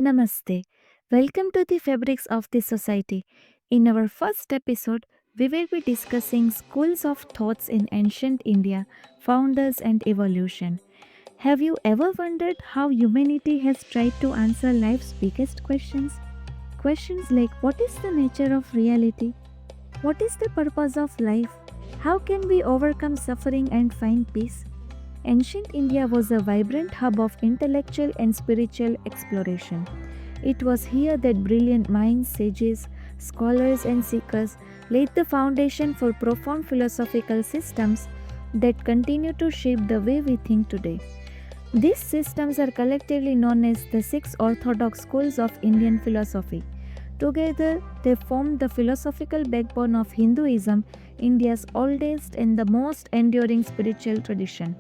Namaste. Welcome to the Fabrics of the Society. In our first episode, we will be discussing schools of thoughts in ancient India, founders, and evolution. Have you ever wondered how humanity has tried to answer life's biggest questions? Questions like what is the nature of reality? What is the purpose of life? How can we overcome suffering and find peace? Ancient India was a vibrant hub of intellectual and spiritual exploration. It was here that brilliant minds, sages, scholars, and seekers laid the foundation for profound philosophical systems that continue to shape the way we think today. These systems are collectively known as the six orthodox schools of Indian philosophy. Together, they form the philosophical backbone of Hinduism, India's oldest and the most enduring spiritual tradition.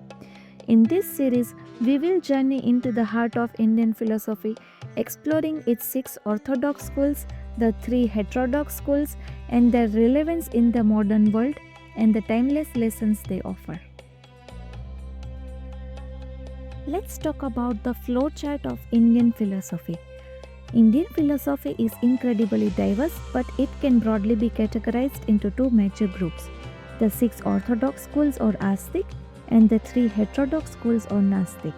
In this series, we will journey into the heart of Indian philosophy, exploring its six orthodox schools, the three heterodox schools, and their relevance in the modern world and the timeless lessons they offer. Let's talk about the flowchart of Indian philosophy. Indian philosophy is incredibly diverse, but it can broadly be categorized into two major groups: the six orthodox schools or Astik and the three heterodox schools or Nastik.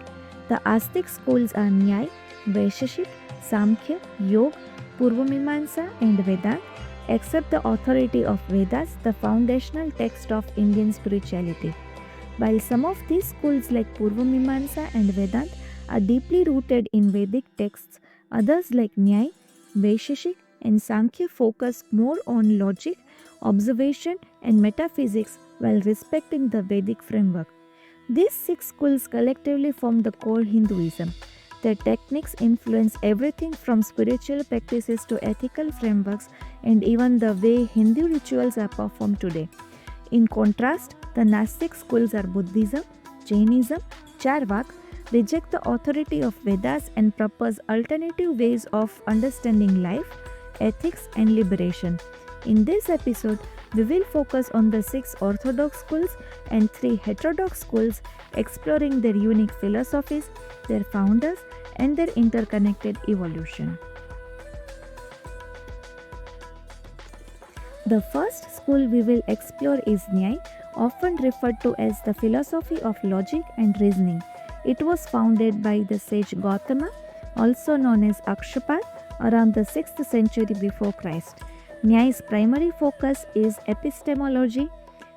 The Astik schools are Nyaya, Vaisheshik, Samkhya, Yoga, Purva Mahamansa, and Vedanta, accept the authority of Vedas, the foundational text of Indian spirituality. While some of these schools like Purva Mahamansa and Vedanta are deeply rooted in Vedic texts, others like Nyaya, Vaisheshik, and Samkhya focus more on logic, observation, and metaphysics while respecting the Vedic framework. These six schools collectively form the core Hinduism. Their techniques influence everything from spiritual practices to ethical frameworks and even the way Hindu rituals are performed today. In contrast, the Nastik schools are Buddhism, Jainism, Charvaka, reject the authority of Vedas and propose alternative ways of understanding life, ethics, and liberation. In this episode, we will focus on the six orthodox schools and three heterodox schools, exploring their unique philosophies, their founders, and their interconnected evolution. The first school we will explore is Nyaya, often referred to as the philosophy of logic and reasoning. It was founded by the sage Gautama, also known as Akshapal, around the 6th century before Christ. Nyaya's primary focus is epistemology,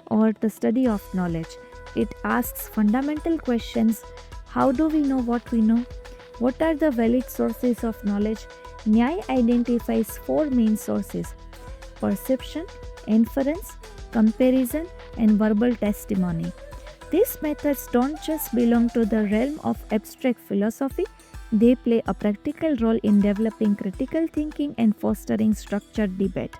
or the study of knowledge. It asks fundamental questions: how do we know what we know? What are the valid sources of knowledge? Nyaya identifies four main sources: perception, inference, comparison, and verbal testimony. These methods don't just belong to the realm of abstract philosophy, they play a practical role in developing critical thinking and fostering structured debate.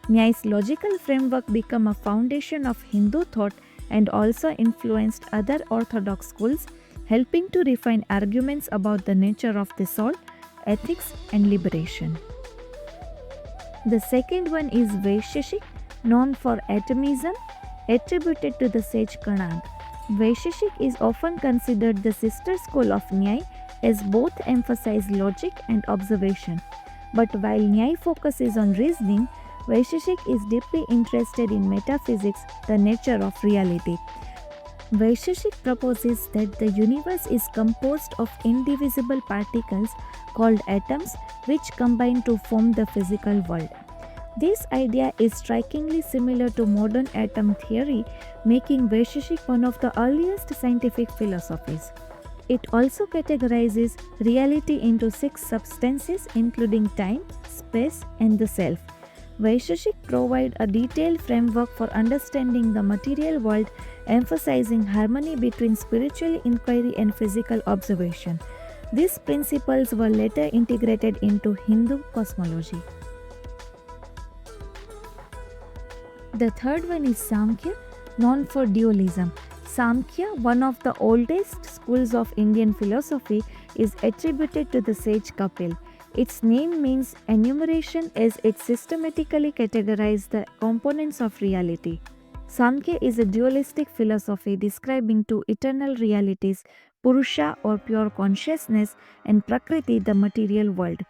Nyaya's logical framework became a foundation of Hindu thought and also influenced other orthodox schools, helping to refine arguments about the nature of the soul, ethics, and liberation. The second one is Vaisheshik, known for atomism, attributed to the sage Kanad. Vaisheshik is often considered the sister school of Nyaya, as both emphasize logic and observation. But while Nyaya focuses on reasoning, Vaisheshik is deeply interested in metaphysics, the nature of reality. Vaisheshik proposes that the universe is composed of indivisible particles called atoms which combine to form the physical world. This idea is strikingly similar to modern atom theory, making Vaisheshik one of the earliest scientific philosophies. It also categorizes reality into six substances, including time, space, and the self. Vaisheshik provides a detailed framework for understanding the material world, emphasizing harmony between spiritual inquiry and physical observation. These principles were later integrated into Hindu cosmology. The third one is Samkhya, known for dualism. Samkhya, one of the oldest schools of Indian philosophy, is attributed to the sage Kapil. Its name means enumeration as it systematically categorizes the components of reality. Samkhya is a dualistic philosophy describing two eternal realities, Purusha or pure consciousness, and Prakriti, the material world.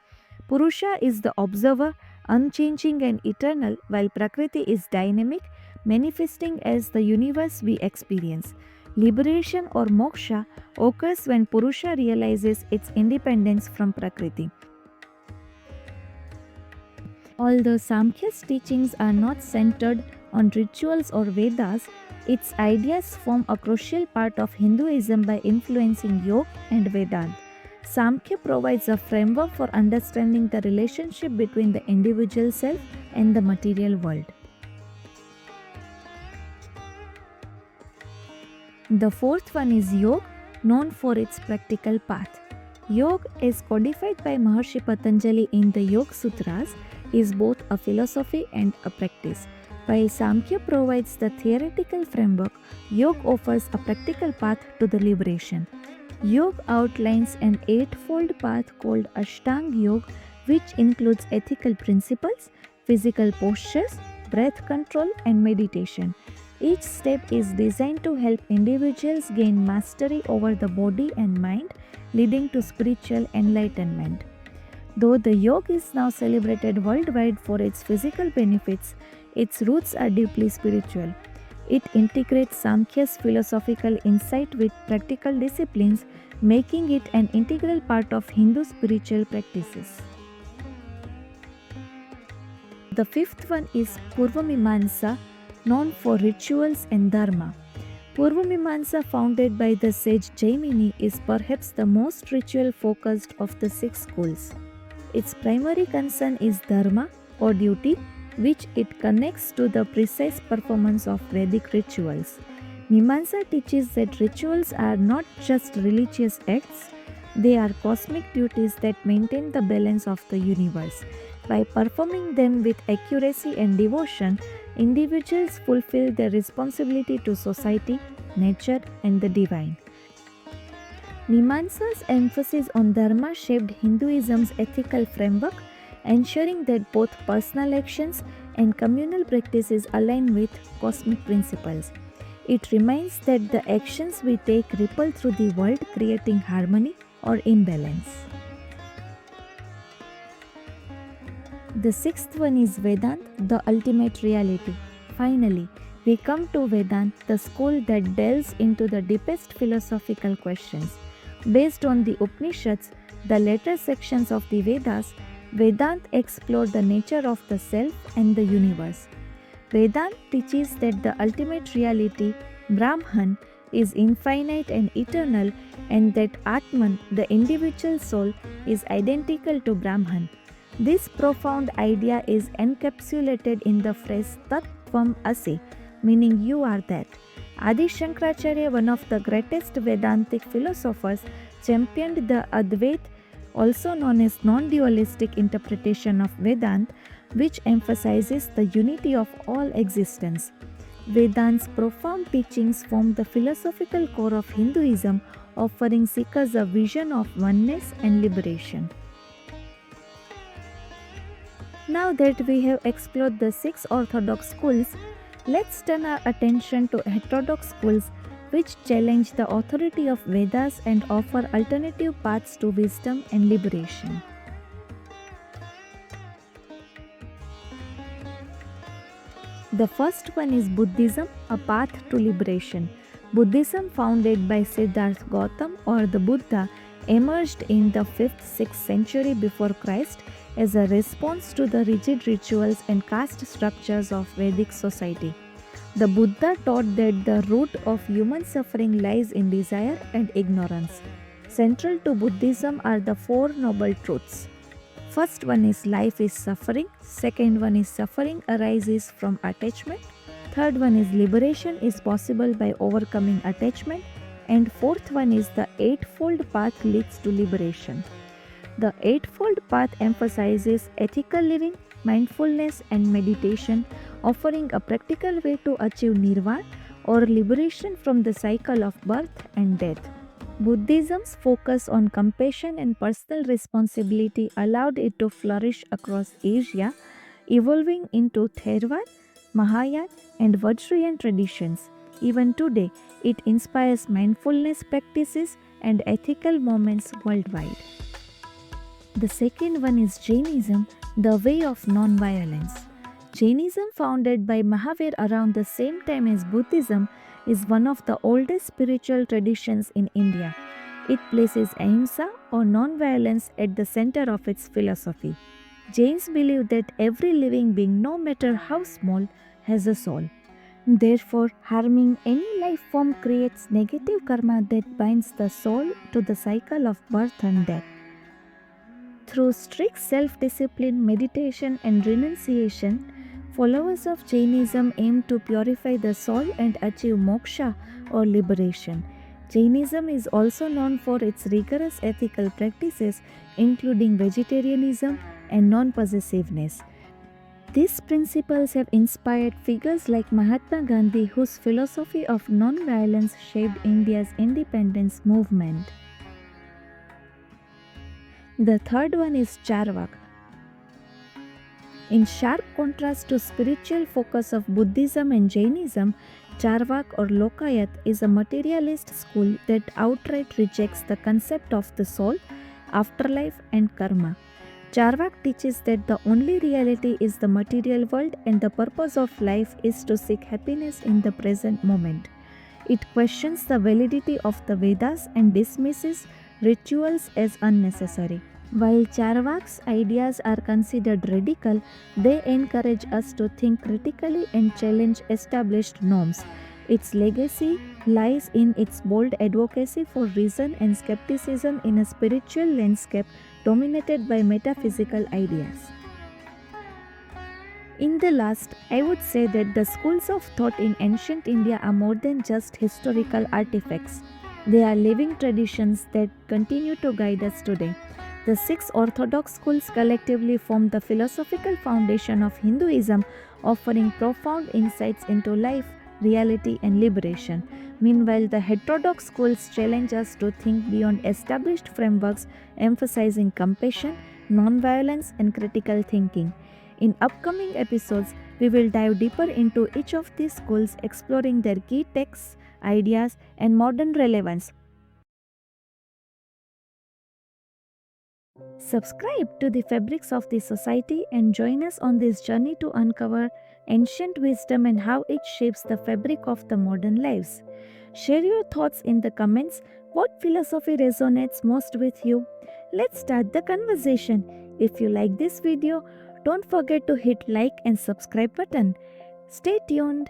Purusha is the observer, unchanging and eternal, while Prakriti is dynamic, manifesting as the universe we experience. Liberation or moksha occurs when Purusha realizes its independence from Prakriti. Although Samkhya's teachings are not centered on rituals or Vedas, its ideas form a crucial part of Hinduism by influencing Yoga and Vedanta. Samkhya provides a framework for understanding the relationship between the individual self and the material world. The fourth one is Yoga, known for its practical path. Yoga, as codified by Maharshi Patanjali in the Yoga Sutras, is both a philosophy and a practice. While Samkhya provides the theoretical framework, Yoga offers a practical path to the liberation. Yoga outlines an eightfold path called Ashtanga Yoga, which includes ethical principles, physical postures, breath control, and meditation. Each step is designed to help individuals gain mastery over the body and mind, leading to spiritual enlightenment. Though the yoga is now celebrated worldwide for its physical benefits, its roots are deeply spiritual. It integrates Samkhya's philosophical insight with practical disciplines, making it an integral part of Hindu spiritual practices. The fifth one is Purva Mahamansa, known for rituals and dharma. Purva Mahamansa, founded by the sage Jaimini, is perhaps the most ritual focused of the six schools. Its primary concern is dharma or duty, which it connects to the precise performance of Vedic rituals. Mimamsa teaches that rituals are not just religious acts, they are cosmic duties that maintain the balance of the universe. By performing them with accuracy and devotion, individuals fulfill their responsibility to society, nature, and the divine. Mimamsa's emphasis on dharma shaped Hinduism's ethical framework, ensuring that both personal actions and communal practices align with cosmic principles. It reminds that the actions we take ripple through the world, creating harmony or imbalance. The sixth one is Vedanta, the ultimate reality. Finally, we come to Vedanta, the school that delves into the deepest philosophical questions. Based on the Upanishads, the later sections of the Vedas, Vedanta explores the nature of the self and the universe. Vedanta teaches that the ultimate reality, Brahman, is infinite and eternal, and that Atman, the individual soul, is identical to Brahman. This profound idea is encapsulated in the phrase Tat Tvam Asi, meaning you are that. Adi Shankaracharya, one of the greatest Vedantic philosophers, championed the Advaita, also known as non-dualistic interpretation of Vedanta, which emphasizes the unity of all existence. Vedanta's profound teachings form the philosophical core of Hinduism, offering seekers a vision of oneness and liberation. Now that we have explored the six Orthodox schools, let's turn our attention to Heterodox schools, which challenge the authority of Vedas and offer alternative paths to wisdom and liberation. The first one is Buddhism, a path to liberation. Buddhism, founded by Siddhartha Gautama or the Buddha, emerged in the 5th-6th century before Christ as a response to the rigid rituals and caste structures of Vedic society. The Buddha taught that the root of human suffering lies in desire and ignorance. Central to Buddhism are the Four Noble Truths. First one is life is suffering, second one is suffering arises from attachment, third one is liberation is possible by overcoming attachment, and fourth one is the Eightfold Path leads to liberation. The Eightfold Path emphasizes ethical living, mindfulness, and meditation, offering a practical way to achieve nirvana or liberation from the cycle of birth and death. Buddhism's focus on compassion and personal responsibility allowed it to flourish across Asia, evolving into Theravada, Mahayana, and Vajrayana traditions. Even today, it inspires mindfulness practices, and ethical movements worldwide. The second one is Jainism, the way of non-violence. Jainism, founded by Mahavir around the same time as Buddhism, is one of the oldest spiritual traditions in India. It places ahimsa or non-violence at the center of its philosophy. Jains believe that every living being, no matter how small, has a soul. Therefore, harming any life form creates negative karma that binds the soul to the cycle of birth and death. Through strict self discipline, meditation, and renunciation, followers of Jainism aim to purify the soul and achieve moksha or liberation. Jainism is also known for its rigorous ethical practices, including vegetarianism and non possessiveness. These principles have inspired figures like Mahatma Gandhi, whose philosophy of non violence shaped India's independence movement. The third one is Charvaka. In sharp contrast to spiritual focus of Buddhism and Jainism, Charvaka or Lokayat is a materialist school that outright rejects the concept of the soul, afterlife, and karma. Charvaka teaches that the only reality is the material world and the purpose of life is to seek happiness in the present moment. It questions the validity of the Vedas and dismisses rituals as unnecessary. While Charvaka's ideas are considered radical, they encourage us to think critically and challenge established norms. Its legacy lies in its bold advocacy for reason and skepticism in a spiritual landscape dominated by metaphysical ideas. In the last, I would say that the schools of thought in ancient India are more than just historical artifacts. They are living traditions that continue to guide us today. The six Orthodox schools collectively form the philosophical foundation of Hinduism, offering profound insights into life, reality, and liberation. Meanwhile, the Heterodox schools challenge us to think beyond established frameworks, emphasizing compassion, non-violence, and critical thinking. In upcoming episodes, we will dive deeper into each of these schools, exploring their key texts, ideas, and modern relevance. Subscribe to the Fabrics of the Society and join us on this journey to uncover ancient wisdom and how it shapes the fabric of the modern lives. Share your thoughts in the comments. What philosophy resonates most with you? Let's start the conversation. If you like this video, don't forget to hit like and subscribe button. Stay tuned.